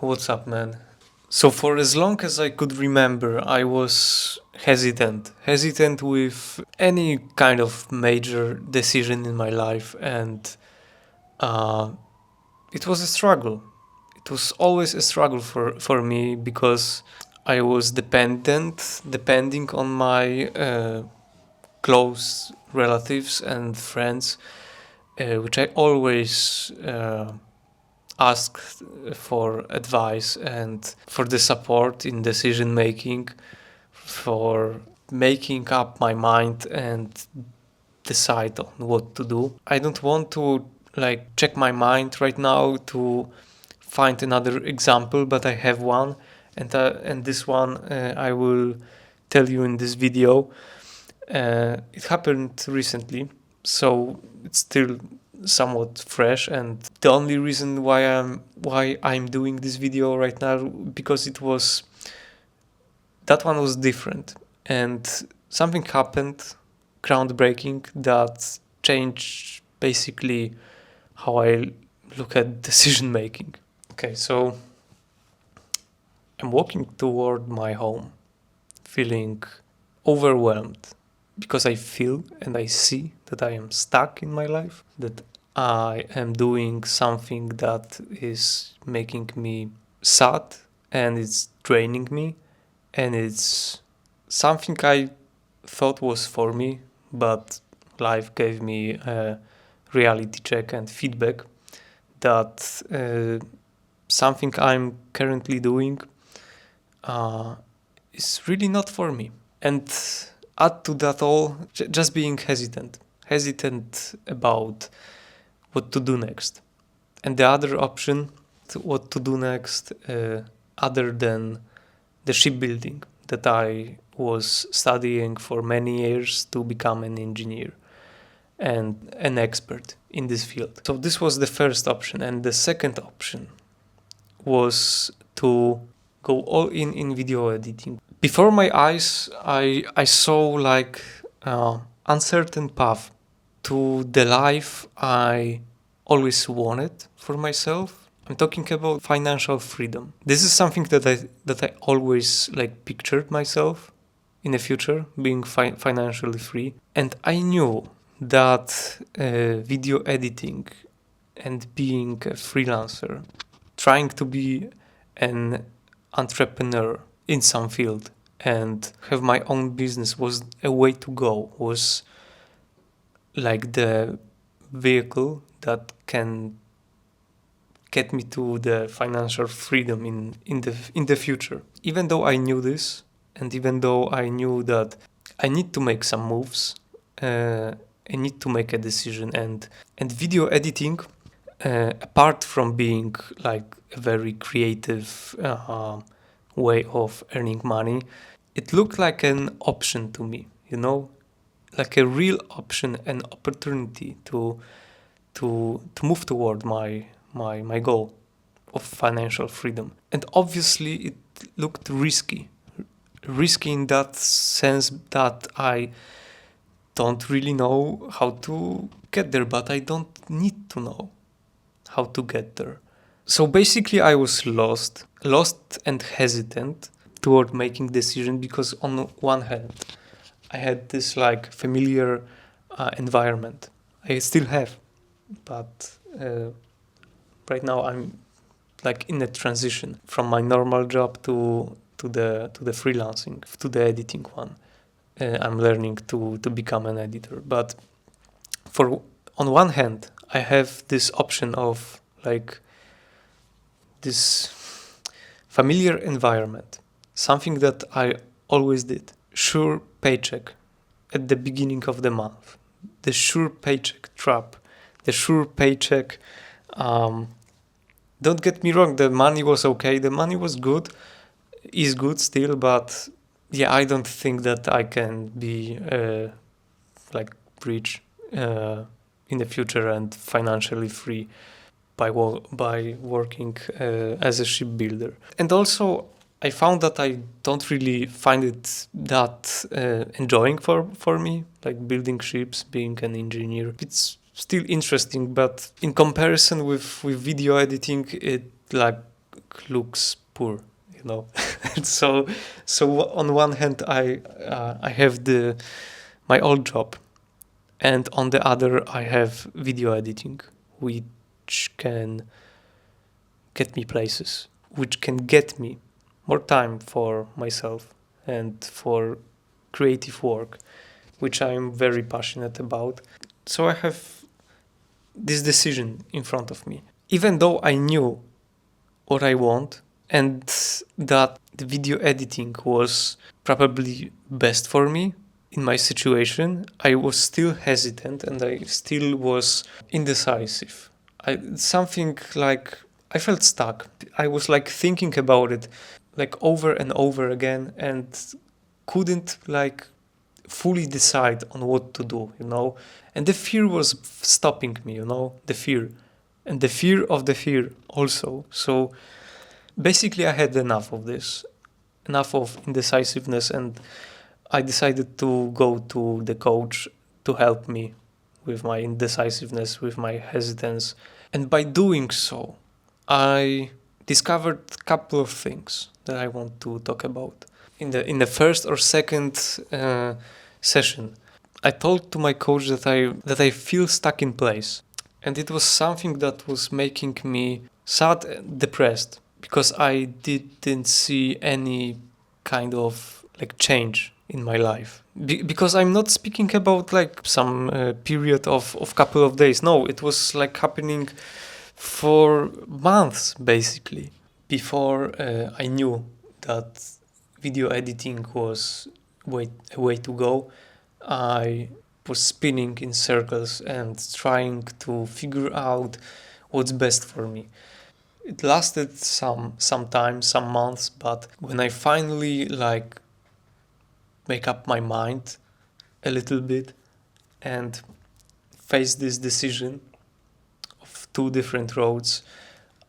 What's up, man? So for as long as I could remember, I was hesitant with any kind of major decision in my life, and uh, it was a struggle. It was always a struggle for me because I was depending on my close relatives and friends, which I always asked for advice and for the support in decision making, for making up my mind and decide on what to do. I don't want to check my mind right now to find another example, but I have one, and this one I will tell you in this video. It happened recently, so it's still somewhat fresh, and the only reason why I'm doing this video right now because that one was different, and something happened groundbreaking that changed basically how I look at decision making. Okay, so I'm walking toward my home, feeling overwhelmed because I feel and I see that I am stuck in my life, that I am doing something that is making me sad and it's draining me, and it's something I thought was for me, but life gave me a reality check and feedback that something I'm currently doing uh, is really not for me. And add to that all, just being hesitant about what to do next. And the other option, what to do next, other than the shipbuilding that I was studying for many years to become an engineer and an expert in this field. So this was the first option. And the second option was to go all in video editing. Before my eyes, I saw uncertain path to the life I always wanted for myself. I'm talking about financial freedom. This is something that I always pictured myself in the future, being financially free. And I knew that video editing and being a freelancer, trying to be an entrepreneur in some field and have my own business was a way to go, was like the vehicle that can get me to the financial freedom in the future. Even though I knew this, and even though I knew that I need to make some moves, I need to make a decision, and video editing, apart from being like a very creative way of earning money, it looked like an option to me, like a real option, an opportunity to move toward my goal of financial freedom. And obviously it looked risky in that sense that I don't really know how to get there, but I don't need to know how to get there. So basically I was lost and hesitant toward making decision because on one hand I had this familiar environment. I still have, but right now I'm in a transition from my normal job to the freelancing, to the editing one. I'm learning to become an editor, but on one hand I have this option of this familiar environment, something that I always did. Sure paycheck at the beginning of the month, the sure paycheck trap, the sure paycheck. Don't get me wrong, the money was okay, the money was good, is good still, but yeah, I don't think that I can be rich in the future and financially free by working as a shipbuilder. And also I found that I don't really find it that enjoying for me, like building ships, being an engineer. It's still interesting, but in comparison with video editing, it looks poor, you know. so on one hand I have my old job, and on the other I have video editing, which can get me places, which can get me more time for myself and for creative work, which I'm very passionate about. So I have this decision in front of me. Even though I knew what I want and that the video editing was probably best for me in my situation, I was still hesitant and I still was indecisive. Something like I felt stuck. I was like thinking about it like over and over again and couldn't like fully decide on what to do, you know. And the fear was stopping me, you know, the fear. And the fear of the fear also. So basically I had enough of this, enough of indecisiveness, and I decided to go to the coach to help me with my indecisiveness, with my hesitance. And by doing so, I discovered a couple of things that I want to talk about. In the first or second session, I told to my coach that I feel stuck in place, and it was something that was making me sad and depressed because I didn't see any kind of like change in my life. Because I'm not speaking about like some period of couple of days. No, it was like happening for months basically before I knew that video editing was a way to go. I was spinning in circles and trying to figure out what's best for me. It lasted some time, some months, but when I finally like make up my mind a little bit and face this decision of two different roads,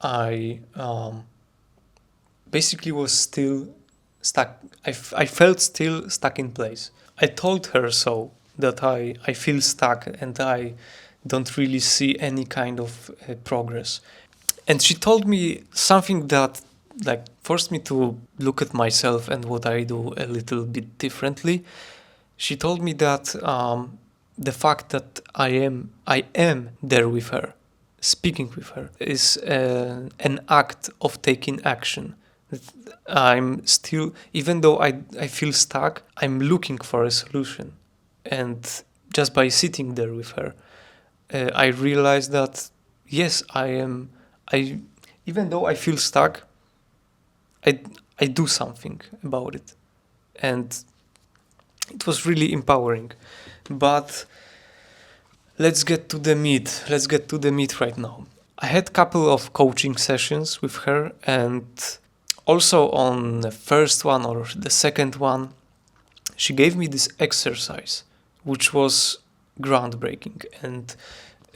I basically was still stuck. I felt still stuck in place. I told her so, that I feel stuck and I don't really see any kind of progress. And she told me something that like forced me to look at myself and what I do a little bit differently. She told me that the fact that I am there with her, speaking with her, is an act of taking action. I'm still, even though I feel stuck, I'm looking for a solution. And just by sitting there with her, I realized that yes, even though I feel stuck, I do something about it, and it was really empowering. But let's get to the meat. Let's get to the meat right now. I had a couple of coaching sessions with her, and also on the first one or the second one, she gave me this exercise, which was groundbreaking, and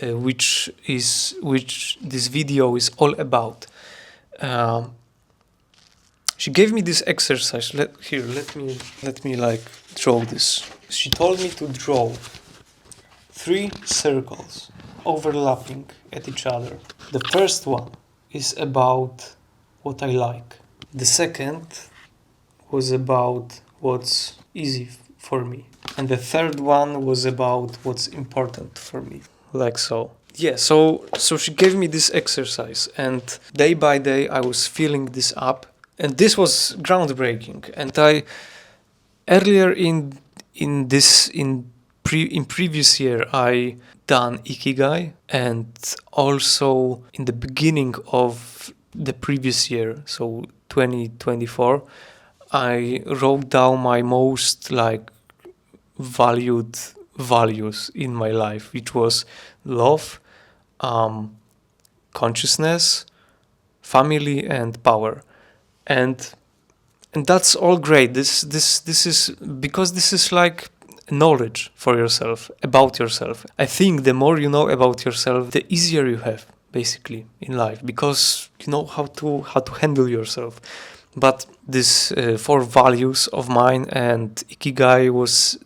which this video is all about. She gave me this exercise. Let me like draw this. She told me to draw 3 circles overlapping at each other. The first one is about what I like. The second was about what's easy for me. And the third one was about what's important for me. Like so. Yeah, so she gave me this exercise, and day by day I was filling this up, and this was groundbreaking. And I earlier in previous year I done Ikigai, and also in the beginning of the previous year, so 2024, I wrote down my most like valued values in my life, which was love, consciousness, family, and power. And that's all great. This is because this is like knowledge for yourself, about yourself. I think the more you know about yourself, the easier you have basically in life, because you know how to handle yourself. But this 4 values of mine and Ikigai was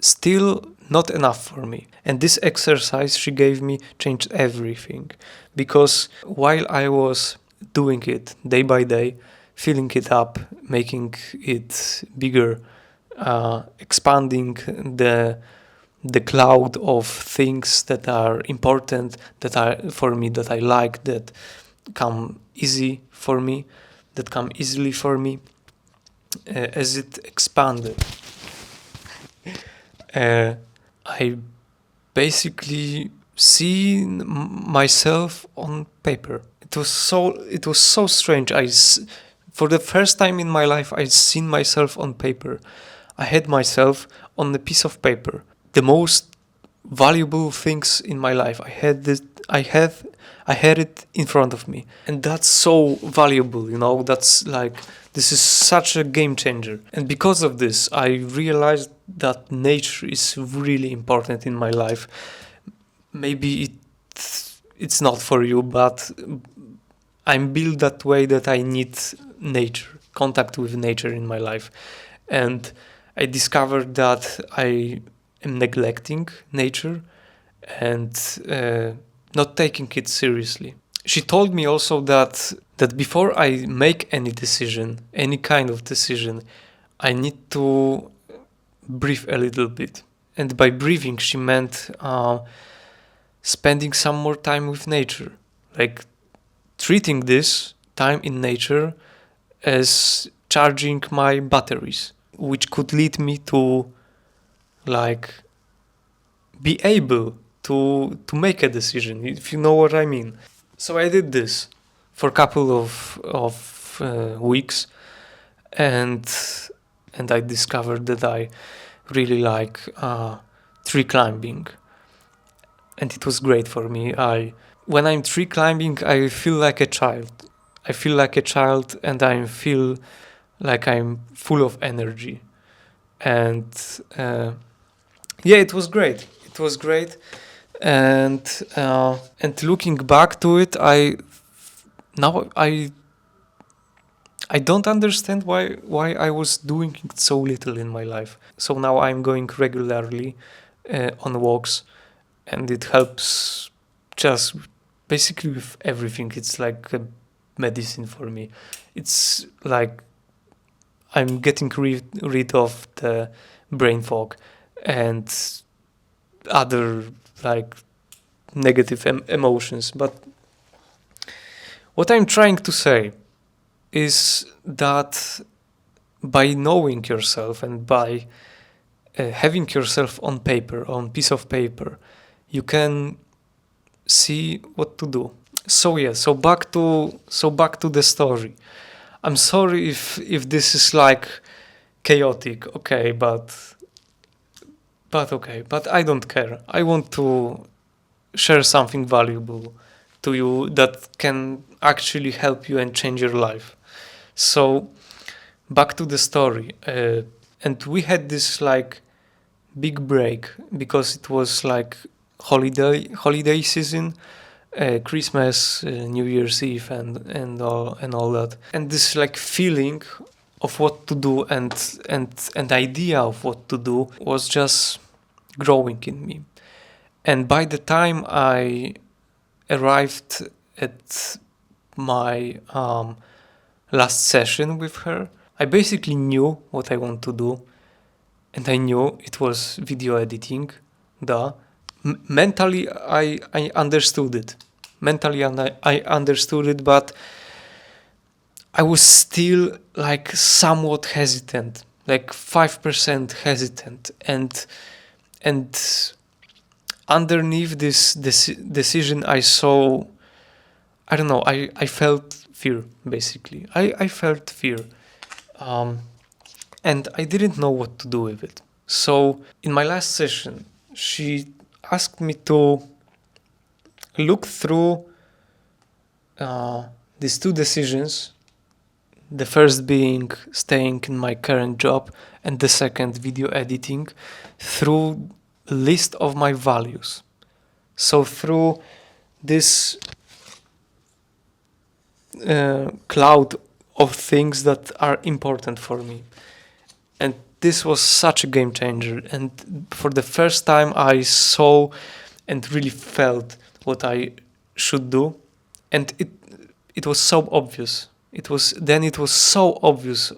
still not enough for me. And this exercise she gave me changed everything. Because while I was doing it day by day, filling it up, making it bigger, expanding the cloud of things that are important, that are for me, that I like, that come easy for me, that come easily for me. As it expanded, I basically see myself on paper. It was so strange. For the first time in my life, I seen myself on paper. I had myself on a piece of paper. The most valuable things in my life. I had it in front of me, and that's so valuable. That's like, this is such a game changer. And because of this, I realized that nature is really important in my life. Maybe it's not for you, but I'm built that way, that I need nature, contact with nature in my life. And I discovered that I am neglecting nature and not taking it seriously. She told me also that before I make any decision, any kind of decision, I need to breathe a little bit. And by breathing, she meant spending some more time with nature, like treating this time in nature as charging my batteries, which could lead me to like be able to make a decision, if you know what I mean. So I did this for a couple of weeks, and I discovered that I really like tree climbing, and it was great for me. When I'm tree climbing, I feel like a child. I feel like a child, and I feel like I'm full of energy. And yeah, it was great. It was great. And looking back to it, now I don't understand why I was doing it so little in my life. So now I'm going regularly on walks, and it helps just basically with everything. It's like a medicine for me. It's like I'm getting rid of the brain fog and other like negative emotions. But what I'm trying to say is that by knowing yourself and by having yourself on paper, on piece of paper, you can see what to do. So yeah, so back to the story. I'm sorry if this is like chaotic, okay, but okay, but I don't care. I want to share something valuable to you that can actually help you and change your life. So back to the story, and we had this like big break because it was like holiday season, Christmas, New Year's Eve, and all that, and this like feeling of what to do and idea of what to do was just growing in me. And by the time I arrived at my last session with her, I basically knew what I want to do, and I knew it was video editing. Mentally, I understood it. Mentally, I understood it, but I was still like somewhat hesitant, like 5% hesitant, and underneath this decision, I saw, I don't know, I felt fear, basically. I felt fear. And I didn't know what to do with it. So in my last session, she asked me to look through these two decisions. The first being staying in my current job, and the second, video editing, through a list of my values. So through this cloud of things that are important for me. And this was such a game changer. And for the first time, I saw and really felt what I should do. And it was so obvious. It was so obvious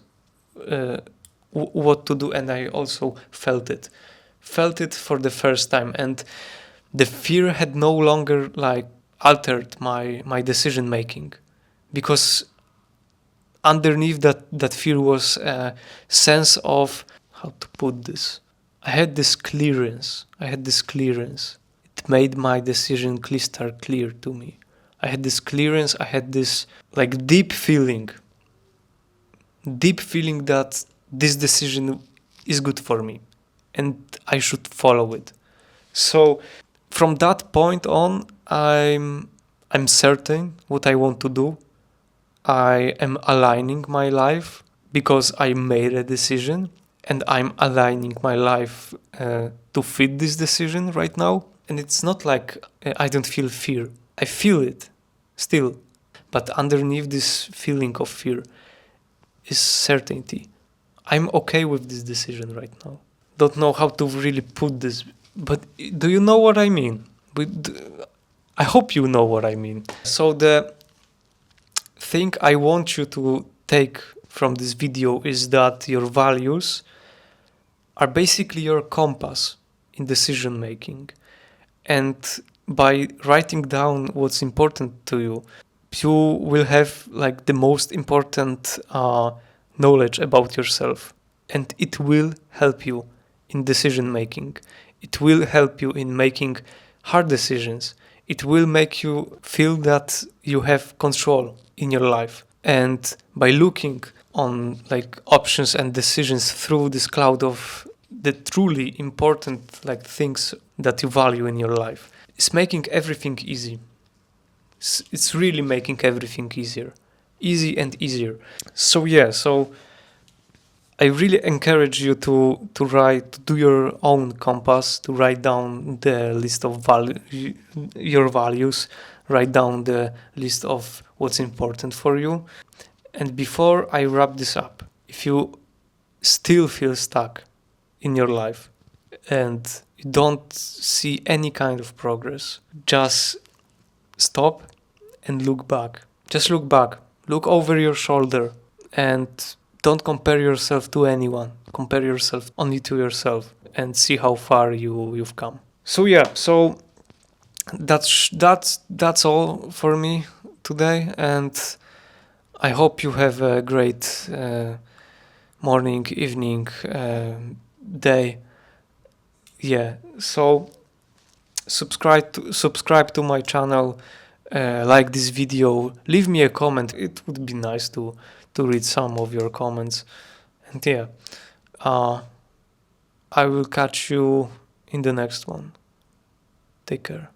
what to do, and I also felt it for the first time, and the fear had no longer like altered my decision making, because underneath that fear was a sense of, how to put this, I had this clearance. It made my decision crystal clear to me. I had this clearance. I had this like deep feeling that this decision is good for me and I should follow it. So from that point on, I'm certain what I want to do. I am aligning my life because I made a decision, and I'm aligning my life to fit this decision right now. And it's not like I don't feel fear. I feel it still. But underneath this feeling of fear is certainty. I'm okay with this decision right now. Don't know how to really put this, but do you know what I mean? I hope you know what I mean. So the thing I want you to take from this video is that your values are basically your compass in decision making. And by writing down what's important to you, you will have like the most important knowledge about yourself, and it will help you in decision making. It will help you in making hard decisions. It will make you feel that you have control in your life. And by looking on like options and decisions through this cloud of the truly important like things that you value in your life, it's making everything easy. It's really making everything easy and easier. So yeah, so I really encourage you to do your own compass, to write down the list of your values, write down the list of what's important for you. And before I wrap this up, if you still feel stuck in your life and you don't see any kind of progress, just stop and look back. Just look back. Look over your shoulder and don't compare yourself to anyone. Compare yourself only to yourself and see how far you've come. So yeah, so that's all for me today, and I hope you have a great morning, evening, day. Yeah, so subscribe to my channel, like this video, leave me a comment. It would be nice to read some of your comments. And yeah, I will catch you in the next one. Take care.